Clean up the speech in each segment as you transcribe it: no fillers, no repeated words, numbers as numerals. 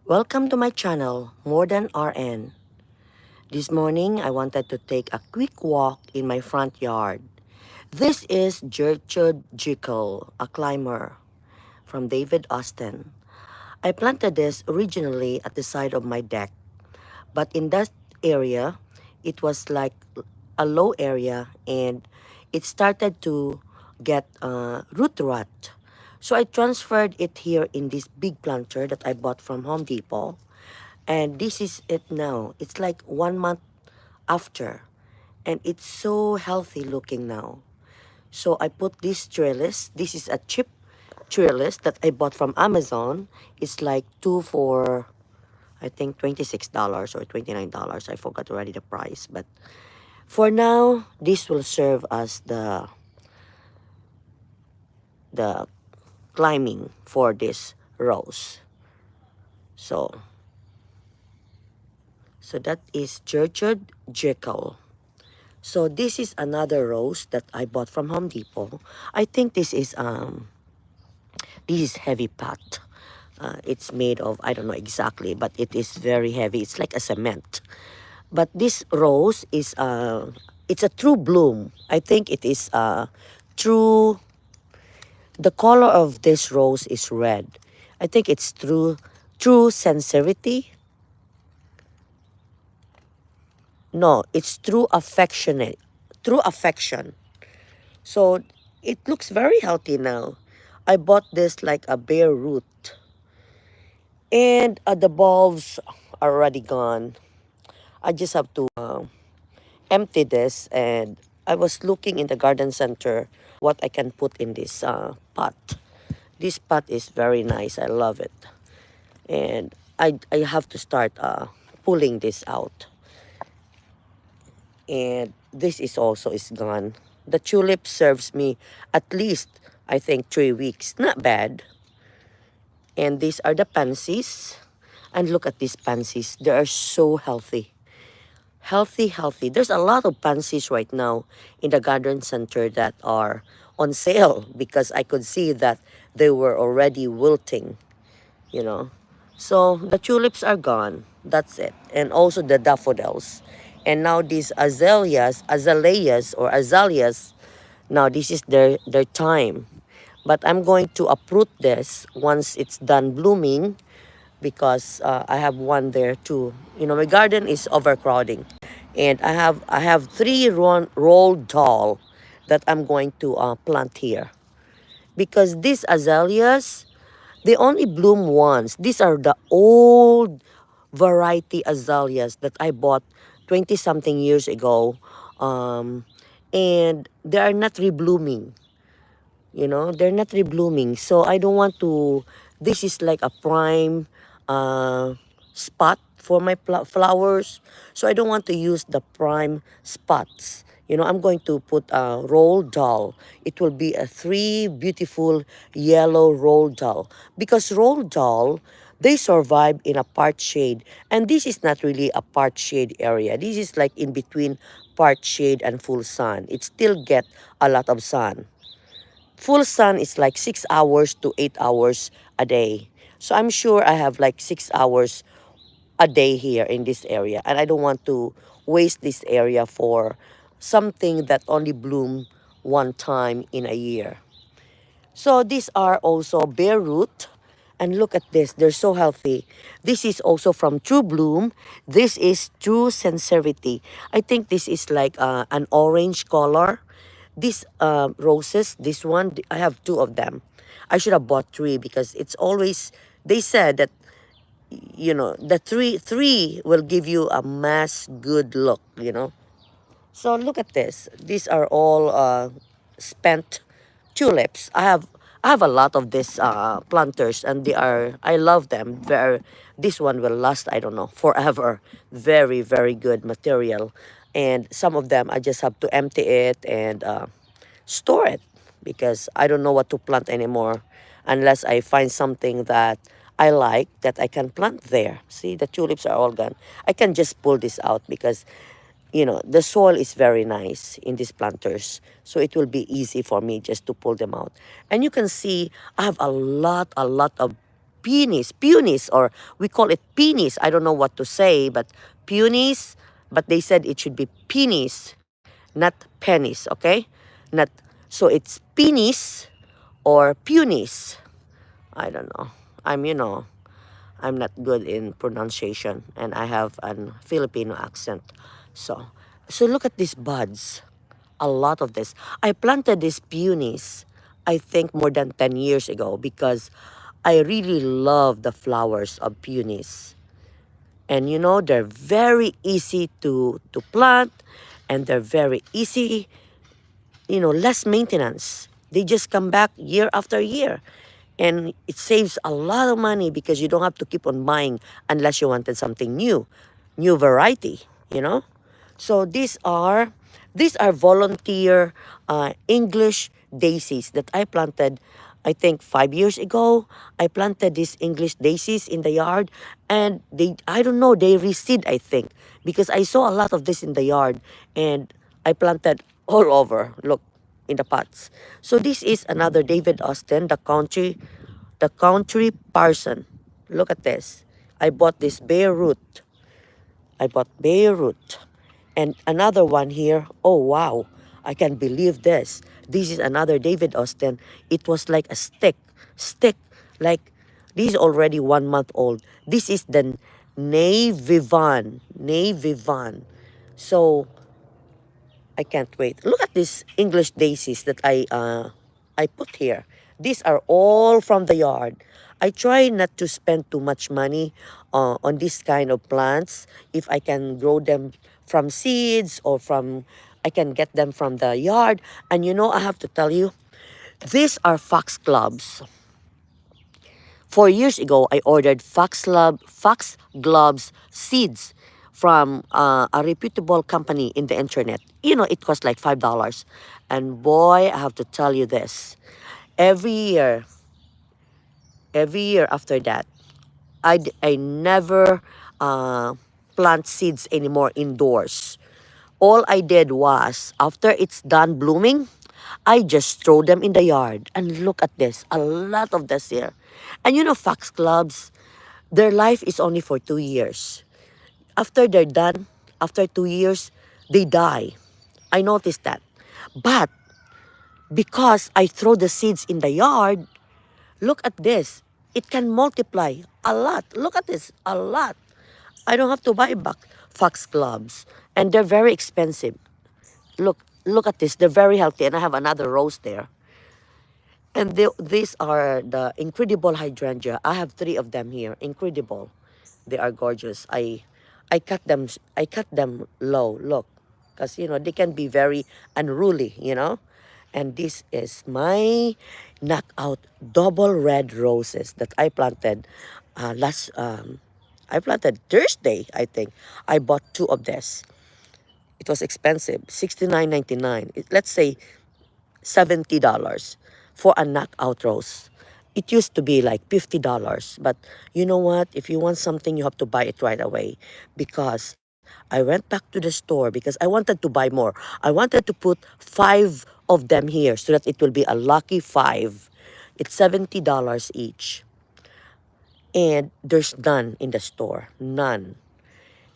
Welcome to my channel, More Than RN. This morning, I wanted to take a quick walk in my front yard. This is Gertrude Jekyll, a climber from David Austin. I planted this originally at the side of my deck, but in that area, it was like a low area and it started to get root rot. So I transferred it here in this big planter that I bought from Home Depot. And this is it now. It's like 1 month after. And it's so healthy looking now. So I put this trellis. This is a cheap trellis that I bought from Amazon. It's like two for, I think, $26 or $29. I forgot already the price. But for now, this will serve as the climbing for this rose. So that is Gertrude Jekyll. So this is another rose that I bought from Home Depot. I think this is heavy pot. It's made of, I don't know exactly, but it is very heavy. It's like a cement. But this rose is it's a true bloom. I think it is true. The color of this rose is red. I think it's true sincerity. No, it's true affection. So it looks very healthy now. I bought this like a bare root. And the bulbs are already gone. I just have to empty this. And I was looking in the garden center what I can put in this pot. This pot is very nice. I love it. And I have to start pulling this out. And this is also is gone. The tulip serves me at least, I think, 3 weeks. Not bad. And these are the pansies. And look at these pansies. They are so healthy. Healthy, healthy. There's a lot of pansies right now in the garden center that are on sale because I could see that they were already wilting, you know. So the tulips are gone. That's it. And also the daffodils. And now these azaleas, now this is their time. But I'm going to uproot this once it's done blooming because I have one there too. You know, my garden is overcrowding. And I have three rolled tall that I'm going to plant here. Because these azaleas, they only bloom once. These are the old variety azaleas that I bought 20 something years ago. And they are not reblooming. You know, they're not reblooming. So I don't want to, this is like a prime spot for my flowers. So I don't want to use the prime spots. You know, I'm going to put a roll doll. It will be a three beautiful yellow roll doll. Because roll doll, they survive in a part shade. And this is not really a part shade area. This is like in between part shade and full sun. It still get a lot of sun. Full sun is like 6 hours to 8 hours a day. So I'm sure I have like 6 hours a day here in this area. And I don't want to waste this area for something that only bloom one time in a year. So these are also bare root. And look at this, they're so healthy. This is also from True Bloom. This is True Sincerity. I think this is like an orange color. These roses, this one, I have two of them. I should have bought three because it's always, they said that, you know, the three will give you a mass good look, you know. So look at this. These are all spent tulips. I have a lot of these planters and they are, I love them. This one will last, I don't know, forever. Very, very good material. And some of them I just have to empty it and store it because I don't know what to plant anymore unless I find something that I like that I can plant there. See, the tulips are all gone. I can just pull this out because, you know, the soil is very nice in these planters. So it will be easy for me just to pull them out. And you can see I have a lot of peonies, or we call it peonies. I don't know what to say, but peonies. But they said it should be peonies, not pennies. Okay, not so it's peonies or peonies. I don't know. I'm not good in pronunciation, and I have an Filipino accent. So, so look at these buds. A lot of this. I planted these peonies, I think more than 10 years ago, because I really love the flowers of peonies. And they're very easy to plant, and they're very easy, less maintenance. They just come back year after year. And it saves a lot of money because you don't have to keep on buying unless you wanted something new variety, you know? So these are volunteer English daisies that I planted. I think 5 years ago, I planted these English daisies in the yard, and I don't know, they reseed, I think, because I saw a lot of this in the yard, and I planted all over. Look, in the pots. So this is another David Austin, the country parson. Look at this. I bought this bare root. I bought bare root. And another one here. Oh wow. I can't believe this. This is another David Austin. It was like a stick. Stick. Like this is already 1 month old. This is the Navy Van. So I can't wait. Look at these English daisies that I put here. These are all from the yard. I try not to spend too much money on this kind of plants. If I can grow them from seeds, or I can get them from the yard. And I have to tell you, these are foxgloves. 4 years ago, I ordered foxgloves seeds from a reputable company in the internet. It cost like $5. And boy, I have to tell you this. Every year, every year after that, I never plant seeds anymore indoors. All I did was, after it's done blooming, I just throw them in the yard. And look at this, a lot of this here. And foxgloves, their life is only for 2 years. After they're done, after 2 years, they die. I noticed that. But because I throw the seeds in the yard, look at this. It can multiply a lot. Look at this, a lot. I don't have to buy back foxgloves. And they're very expensive. Look at this. They're very healthy. And I have another rose there. And these are the incredible hydrangea. I have 3 of them here. Incredible. They are gorgeous. I cut them low. Look, because they can be very unruly. And this is my knockout double red roses that I planted last. I planted Thursday, I think. I bought 2 of this. It was expensive, $69.99. Let's say $70 for a knockout rose. It used to be like $50, but you know what? If you want something, you have to buy it right away, because I went back to the store because I wanted to buy more. I wanted to put 5 of them here so that it will be a lucky 5. It's $70 each. And there's none in the store. None.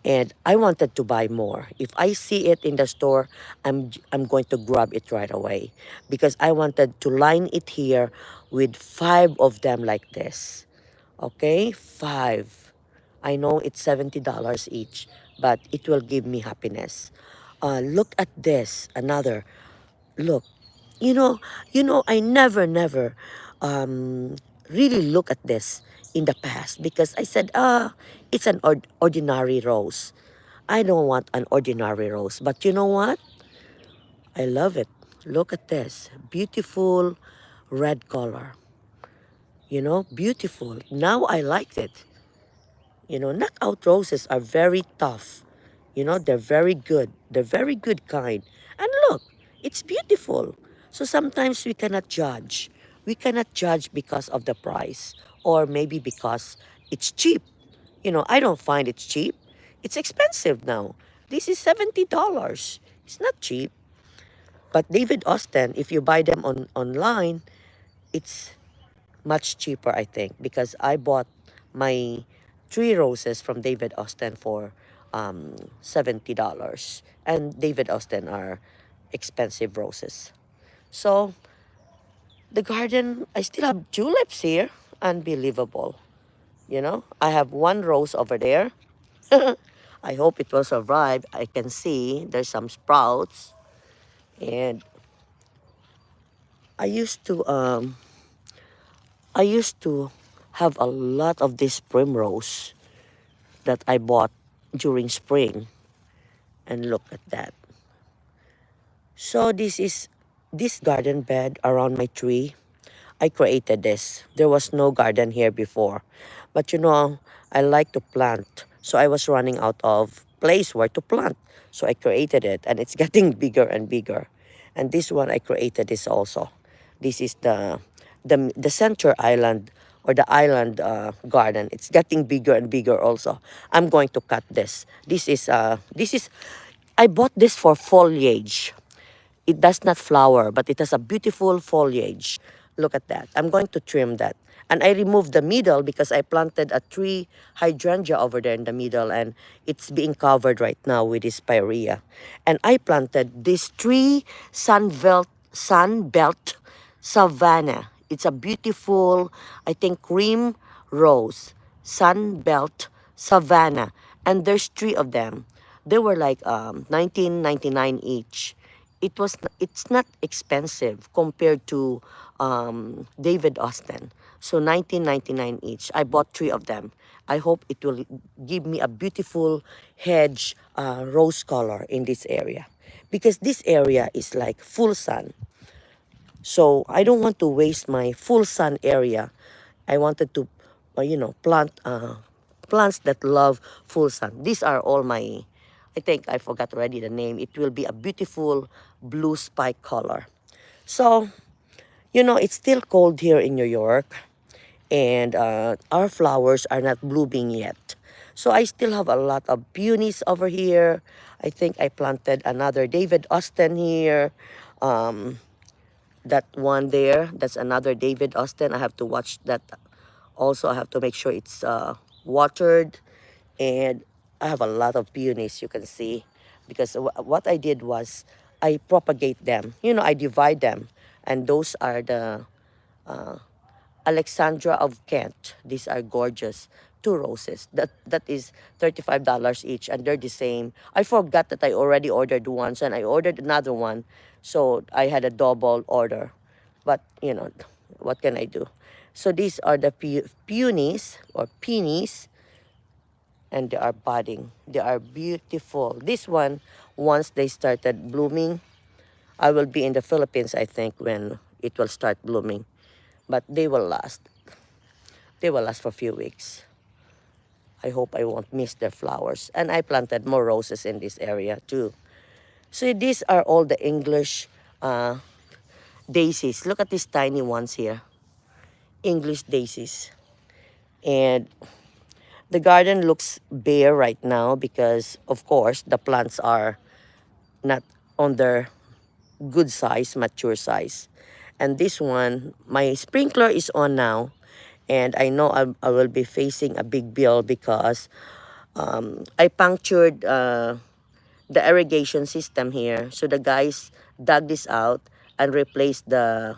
And I wanted to buy more. If I see it in the store, I'm going to grab it right away, because I wanted to line it here with 5 of them like this. Okay, 5. I know it's $70 each, but it will give me happiness. Look at this, another. Look, I never really look at this in the past, because I said, it's an ordinary rose. I don't want an ordinary rose. But you know what? I love it. Look at this. Beautiful red color. Beautiful. Now I like it. Knockout roses are very tough. They're very good. They're very good kind. And look, it's beautiful. So sometimes we cannot judge. We cannot judge because of the price, or maybe because it's cheap. I don't find it's cheap. It's expensive now. This is $70. It's not cheap. But David Austin, if you buy them online, it's much cheaper, I think, because I bought my 3 roses from David Austin for $70. And David Austin are expensive roses. So the garden, I still have tulips here. Unbelievable. You know, I have 1 rose over there. I hope it will survive. I can see there's some sprouts. And I used to um I used to have a lot of this primrose that I bought during spring. And look at that. So this is this garden bed around my tree. I created this. There was no garden here before. But you know, I like to plant. So I was running out of place where to plant. So I created it and it's getting bigger and bigger. And this one I created this also. This is the center island or the island garden. It's getting bigger and bigger also. I'm going to cut this. This is I bought this for foliage. It does not flower, but it has a beautiful foliage. Look at that. I'm going to trim that. And I removed the middle because I planted a tree hydrangea over there in the middle and it's being covered right now with this spirea. And I planted this tree sunbelt savanna. It's a beautiful, I think, cream rose, sunbelt savanna. And there's 3 of them. They were like 19.99 each. It's not expensive compared to David Austin. So 19.99 each. I bought 3 of them. I hope it will give me a beautiful hedge rose color in this area because this area is like full sun. So I don't want to waste my full sun area. I wanted to, plant plants that love full sun. These are all my, I think I forgot already the name. It will be a beautiful blue spike color. So, it's still cold here in New York and our flowers are not blooming yet. So I still have a lot of peonies over here. I think I planted another David Austin here. Um, that one there, that's another David Austin. I have to watch that. Also, I have to make sure it's watered. And I have a lot of peonies, you can see. Because what I did was, I propagate them. I divide them. And those are the Alexandra of Kent. These are gorgeous. 2 roses. That is $35 each, and they're the same. I forgot that I already ordered once, and I ordered another one, so I had a double order. But what can I do? So these are the peonies or peonies, and they are budding. They are beautiful. This one, once they started blooming, I will be in the Philippines, I think, when it will start blooming. But they will last. They will last for a few weeks. I hope I won't miss their flowers. And I planted more roses in this area too. So these are all the English daisies. Look at these tiny ones here. English daisies. And the garden looks bare right now because, of course, the plants are not on their good size, mature size. And this one, my sprinkler is on now. And I know I will be facing a big bill because I punctured the irrigation system here. So the guys dug this out and they replaced the,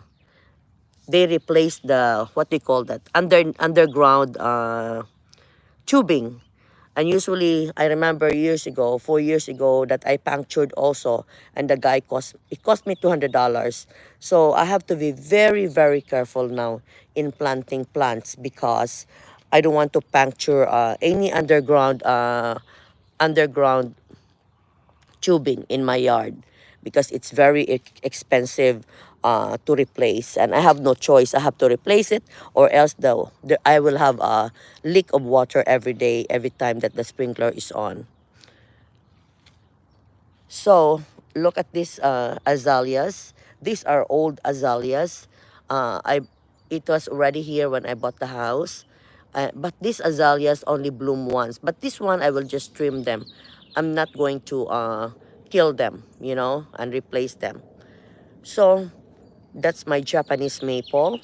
what they call that, underground tubing. And usually, I remember years ago, 4 years ago, that I punctured also, and the guy it cost me $200. So I have to be very, very careful now in planting plants because I don't want to puncture any underground tubing in my yard because it's very expensive to replace, and I have no choice. I have to replace it, or else I will have a leak of water every day, every time that the sprinkler is on. So look at these azaleas. These are old azaleas. It was already here when I bought the house. But these azaleas only bloom once. But this one, I will just trim them. I'm not going to kill them, and replace them. So that's my Japanese maple.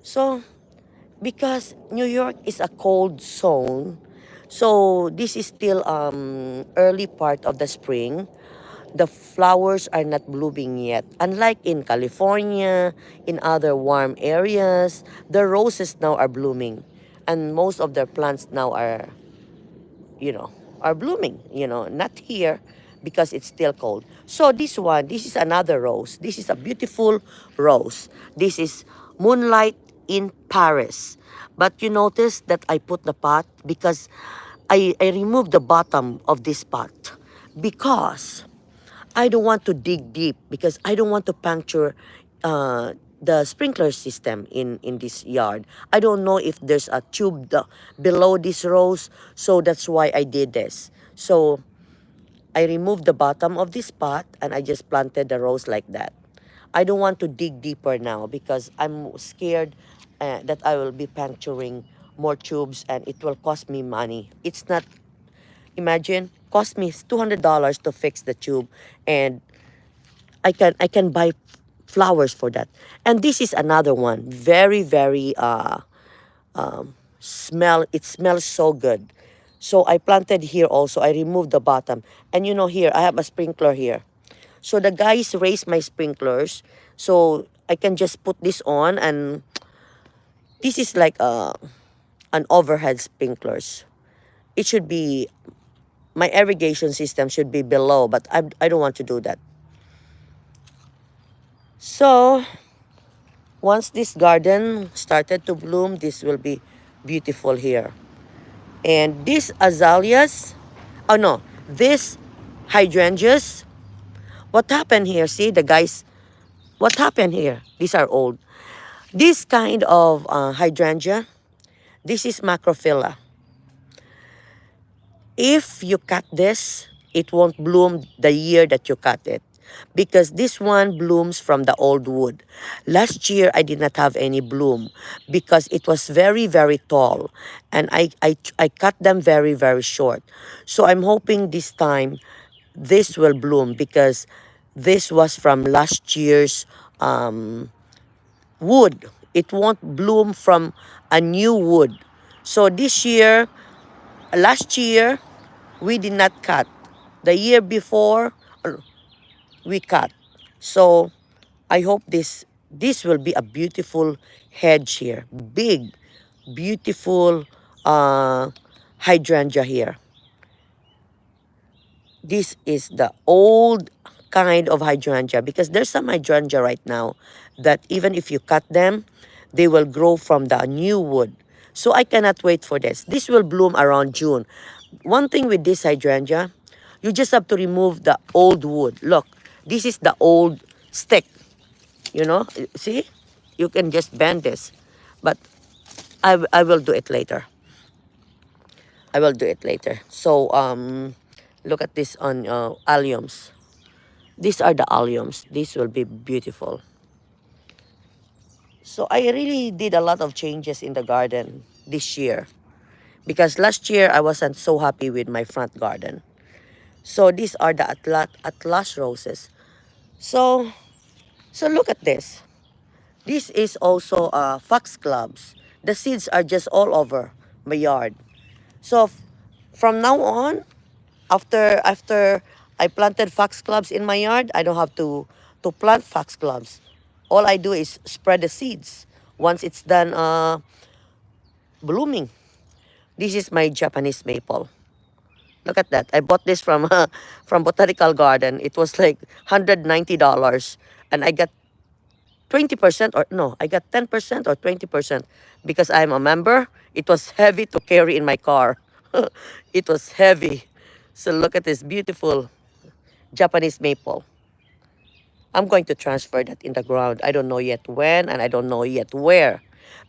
So, because New York is a cold zone, so this is still early part of the spring. The flowers are not blooming yet. Unlike in California, in other warm areas, the roses now are blooming. And most of their plants now are, you know, are blooming, not here because it's still cold. So this one, this is another rose. This is a beautiful rose. This is Moonlight in Paris. But you notice that I put the pot because I removed the bottom of this pot because I don't want to dig deep because I don't want to puncture the sprinkler system in this yard. I don't know if there's a tube below this rose, so that's why I did this. So I removed the bottom of this pot and I just planted the rose like that. I don't want to dig deeper now because I'm scared that I will be puncturing more tubes and it will cost me money. It's not, imagine, cost me $200 to fix the tube, and I can buy flowers for that. And this is another one, very very it smells so good. So I planted here also. I removed the bottom, and here I have a sprinkler here. So the guys raised my sprinklers, so I can just put this on, and this is like an overhead sprinklers. It should be, my irrigation system should be below, but I don't want to do that. So once this garden started to bloom, this will be beautiful here. And these azaleas, oh no, these hydrangeas, what happened here? See, the guys, what happened here? These are old. This kind of hydrangea, this is macrophylla. If you cut this, it won't bloom the year that you cut it because this one blooms from the old wood. Last year, I did not have any bloom because it was very, very tall, and I cut them very, very short. So I'm hoping this time this will bloom because this was from last year's wood. It won't bloom from a new wood. So this year, last year, we did not cut. The year before, we cut. So I hope this will be a beautiful hedge here. Big, beautiful hydrangea here. This is the old kind of hydrangea because there's some hydrangea right now that even if you cut them, they will grow from the new wood. So I cannot wait for this. This will bloom around June. One thing with this hydrangea, you just have to remove the old wood. Look, this is the old stick. See? You can just bend this. But I will do it later. I will do it later. So, look at this on alliums. These are the alliums. This will be beautiful. So I really did a lot of changes in the garden this year because last year I wasn't so happy with my front garden. So these are the Atlas roses. So look at this. This is also foxgloves. The seeds are just all over my yard. So from now on, after I planted foxgloves in my yard, I don't have to plant foxgloves. All I do is spread the seeds once it's done blooming. This is my Japanese maple. Look at that. I bought this from from Botanical Garden. It was like $190, and I got 20%, or no, I got 10% or 20% because I'm a member. It was heavy to carry in my car. It was heavy. So look at this beautiful Japanese maple. I'm going to transfer that in the ground. I don't know yet when, and I don't know yet where,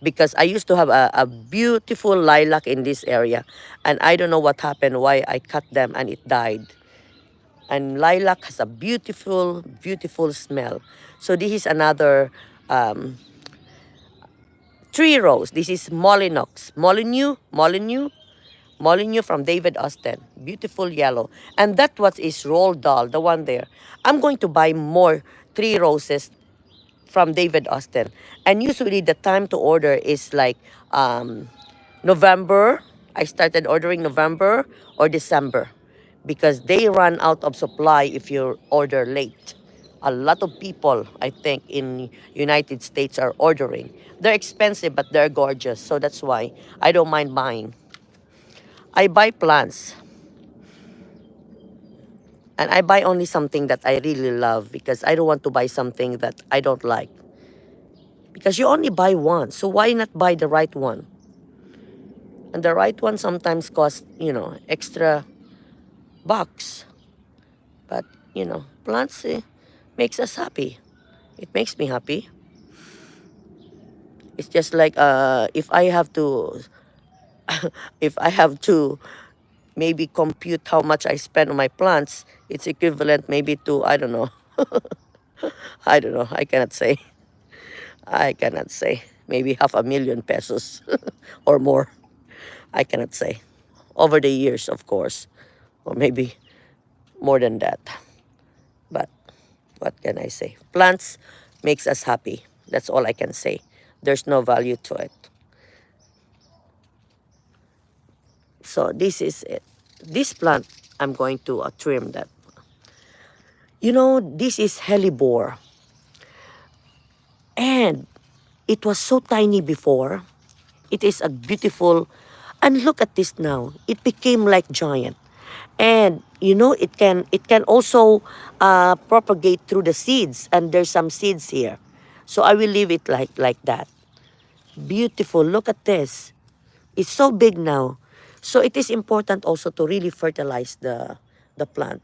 because I used to have a beautiful lilac in this area, and I don't know what happened, why I cut them and it died. And lilac has a beautiful, beautiful smell. So this is another tree rose. This is Molinox. Molyneux from David Austin. Beautiful yellow. And that what is Roald Dahl, the one there. I'm going to buy more tree roses from David Austin. And usually the time to order is like November. I started ordering November or December because they run out of supply if you order late. A lot of people, I think, in United States are ordering. They're expensive, but they're gorgeous. So that's why I don't mind buying. I buy plants. And I buy only something that I really love because I don't want to buy something that I don't like. Because you only buy one, so why not buy the right one? And the right one sometimes costs, extra bucks. But, plants makes us happy. It makes me happy. It's just like if I have to if I have to maybe compute how much I spend on my plants, it's equivalent maybe to I don't know. I don't know. I cannot say. I cannot say. Maybe 500,000 pesos or more. I cannot say. Over the years, of course. Or maybe more than that. But what can I say? Plants makes us happy. That's all I can say. There's no value to it. So this is it. This plant, I'm going to trim that. This is hellebore. And it was so tiny before. It is a beautiful, and look at this now. It became like giant. And it can also propagate through the seeds, and there's some seeds here. So I will leave it like that. Beautiful. Look at this. It's so big now. So it is important also to really fertilize the plant,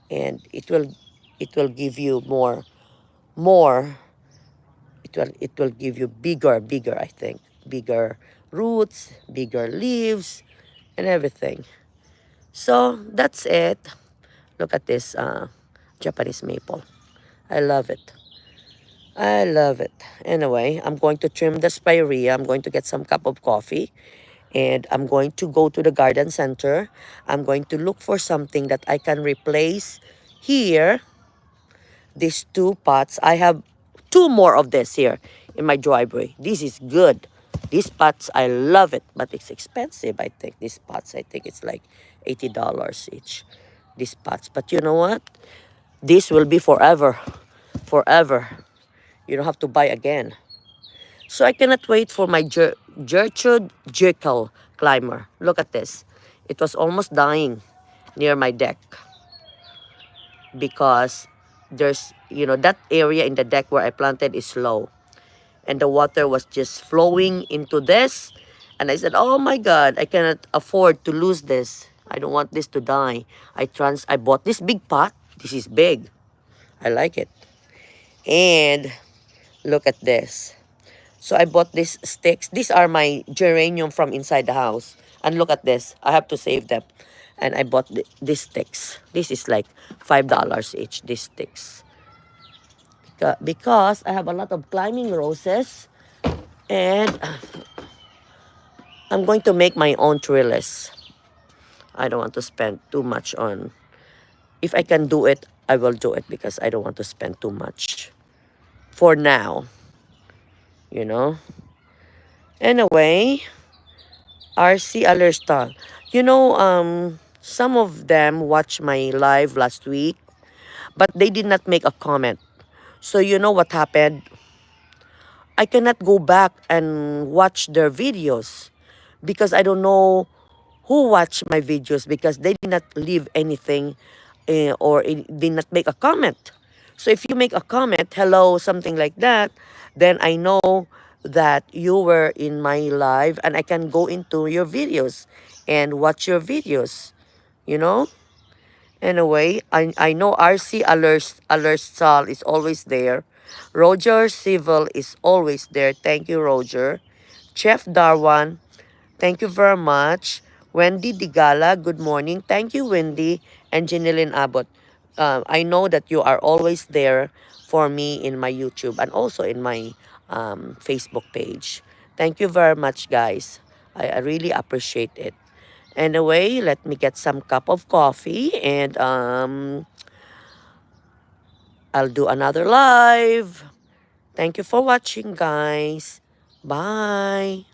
and it will give you more. It will give you bigger, I think, bigger roots, bigger leaves, and everything. So that's it. Look at this Japanese maple. I love it. I love it. Anyway, I'm going to trim the spirea. I'm going to get some cup of coffee. And I'm going to go to the garden center. I'm going to look for something that I can replace here. These two pots. I have two more of this here in my driveway. This is good. These pots, I love it. But it's expensive, I think. These pots, I think it's like $80 each. These pots. But you know what? This will be forever. Forever. You don't have to buy again. So I cannot wait for my Gertrude Jekyll climber. Look at this. It was almost dying near my deck because there's, that area in the deck where I planted is low. And the water was just flowing into this. And I said, oh my God, I cannot afford to lose this. I don't want this to die. I bought this big pot. This is big. I like it. And look at this. So I bought these sticks. These are my geranium from inside the house. And look at this. I have to save them. And I bought these sticks. This is like $5 each, these sticks. Because I have a lot of climbing roses. And I'm going to make my own trellis. I don't want to spend too much on. If I can do it, I will do it because I don't want to spend too much. For now. Anyway, RC Alersta. Some of them watched my live last week, but they did not make a comment. So you know what happened? I cannot go back and watch their videos because I don't know who watched my videos because they did not leave anything or did not make a comment. So if you make a comment, hello, something like that, then I know that you were in my live and I can go into your videos and watch your videos, you know? Anyway, I know RC Alertsal is always there. Roger Civil is always there. Thank you, Roger. Chef Darwan, thank you very much. Wendy Digala, good morning. Thank you, Wendy. And Janilyn Abbott. I know that you are always there for me in my YouTube and also in my Facebook page. Thank you very much, guys. I really appreciate it. Anyway, let me get some cup of coffee and I'll do another live. Thank you for watching, guys. Bye.